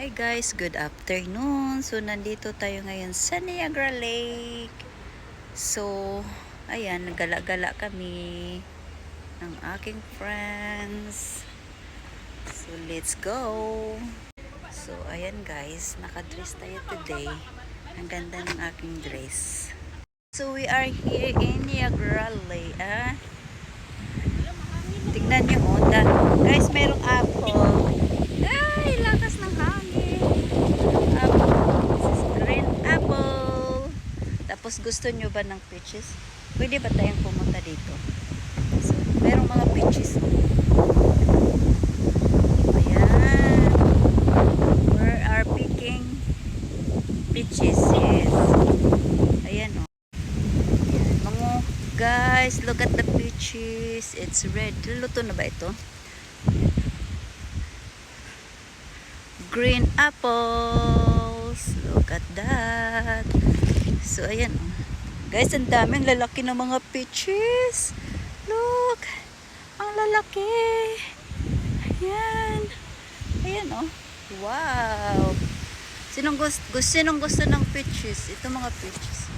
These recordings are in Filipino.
Hi guys, good afternoon. So nandito tayo ngayon sa Niagara Lake. So ayan, nagala-gala kami ng aking friends. So let's go. So ayan guys, naka-dress tayo today. Ang ganda ng aking dress. So we are here in Niagara Lake. Tignan nyo mo. Guys, merong apple. Ay, lakas ng hangin. This is green apple. Tapos gusto nyo ba ng peaches? Pwede ba tayong pumunta dito? So, merong mga peaches. Ayan. We are picking peaches. Yes. Ayan o. Ayan. Mga guys, look at the peaches. It's red. Luto na ba ito? Green apples. Look at that. So, ayan. Guys, ang daming lalaki ng mga peaches. Look. Ang lalaki. Ayan. Ayan, oh. Wow. Sinong gusto ng peaches? Ito mga peaches.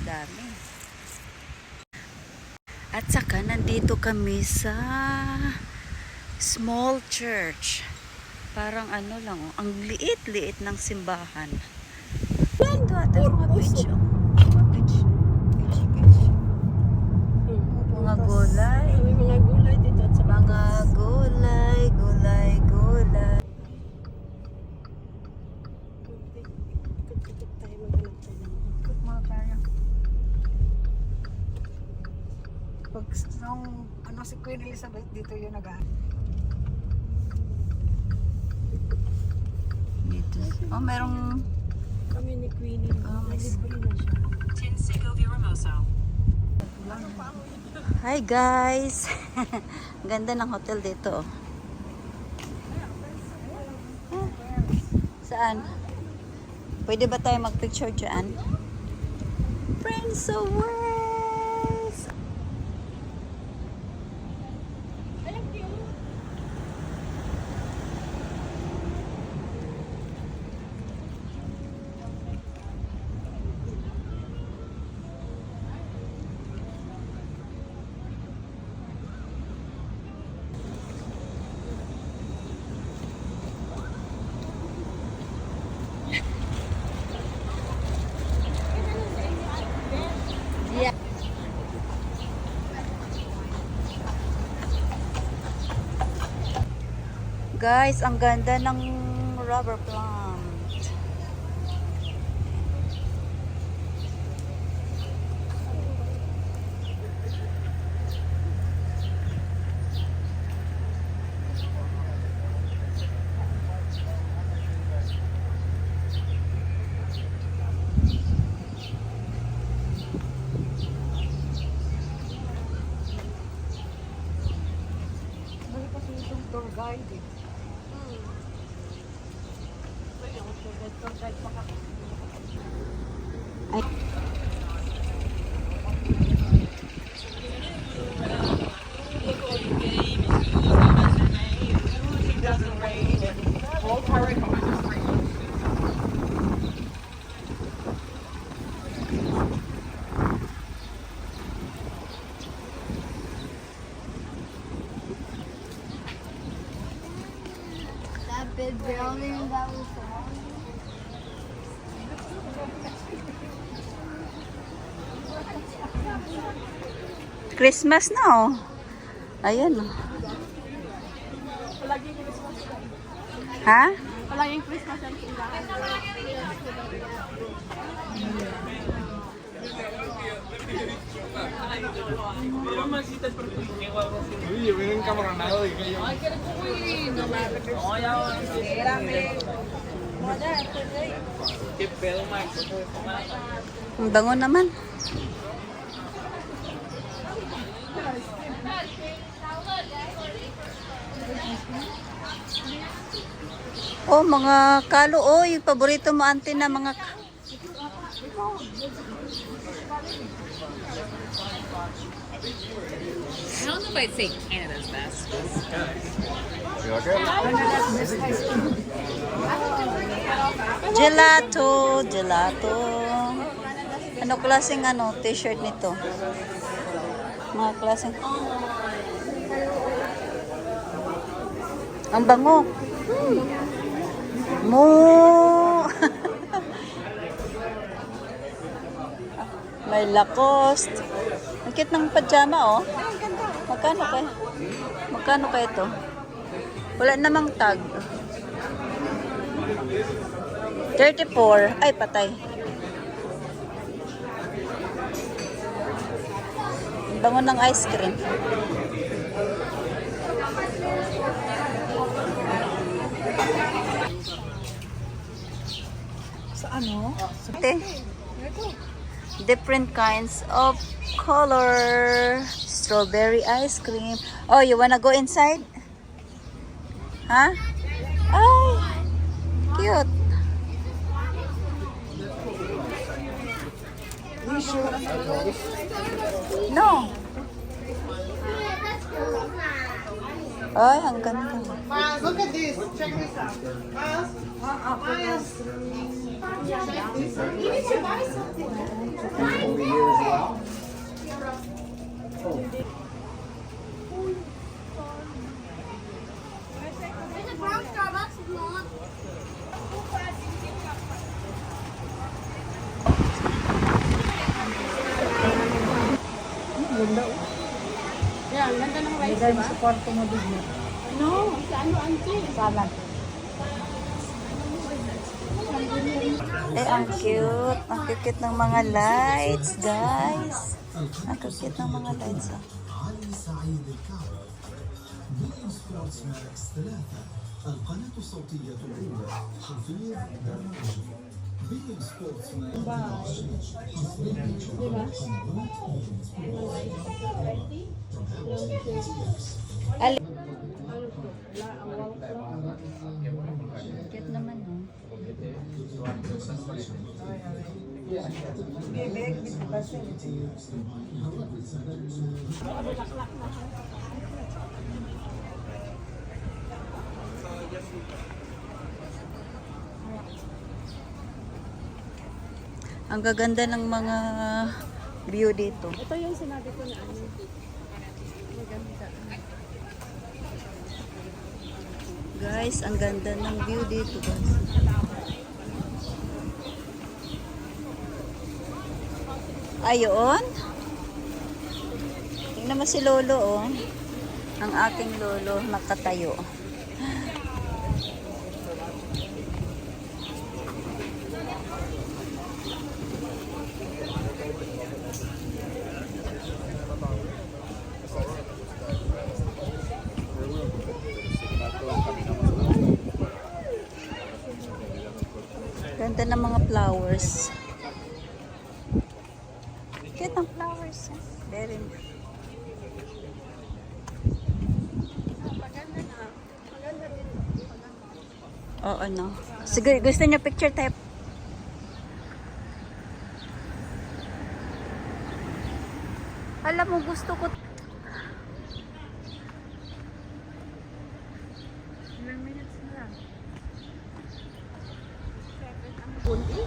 Dami. At saka, nandito kami sa small church. Parang ano lang, oh, ang liit-liit ng simbahan. Ito ata mga peach, oh. Mga peach. Mga gulay. May mga gulay dito at sa Mga gulay. ikot-ikot tayo, maghanap tayo ng Ikot mga kaya. Pag nung si Queen Elizabeth dito yung Dito. Oh, merong kami ni Queenie. may Libre na siya. Tinsigo Viramoso. Hi guys. Ganda ng hotel dito. Oh. Saan? Pwede ba tayo mag-picture dyan? Prince of Wales. Yeah. Guys, ang ganda ng rubber plant. Balik kasi itong tour guide eh. Tour guide pa ka. Ay. That big building that was Christmas na oh. Ayan oh. Ha? Palaging Christmas ang tindahan. Oye, ven encabronado de que yo. ¿Qué pedo, Max? Ang bango naman. Oh, mga kalo. Oh, yung paborito mo, auntie, na mga... I don't know if I'd say Canada's best. ¿Y va a quedar? Gelato, gelato. Ano klaseng t-shirt nito? Mga klaseng. Ang bango. Mo. May Lacoste. Ang cute ng pajama, oh. Magkano kaya ito? Wala namang tag. 34. Ay, patay. Ang bango ng ice cream. Sa ano? Ate, different kinds of color. Strawberry ice cream. Oh, you wanna go inside? Huh? Ay, cute. No. Ay, ang ganda. Look at this. Check this out. Miles? Miles. Check this out. You need to buy something. There's a brown Starbucks not. Yeah, ang ganda ng rice, Bigay mo diba? sa kwarto mo din. No, sa ano, auntie? Salad. Ang cute. Ang cute ng mga lights, guys. Ang cute ng mga lights, oh. علي سعيد الكعب بي سبورتس ماكس 3 القناة الصوتية الأولى حفيظ دراج بي سبورتس ماكس Cute naman, oh. Bibig, bitabasin. Ang gaganda ng mga view dito. Ito yung sinabi ko na ano. Maganda. Guys, ang ganda ng view dito, guys. Ayun. Tingnan mo si Lolo, oh. Ang aking Lolo, nakatayo. Ganda ng mga flowers. Cute ng flowers. Eh. Very Maganda na. Maganda din. Oo, no. Sige, gusto niyo picture type? Alam mo, gusto ko. Ilang minutes na lang. 7 ang bundi.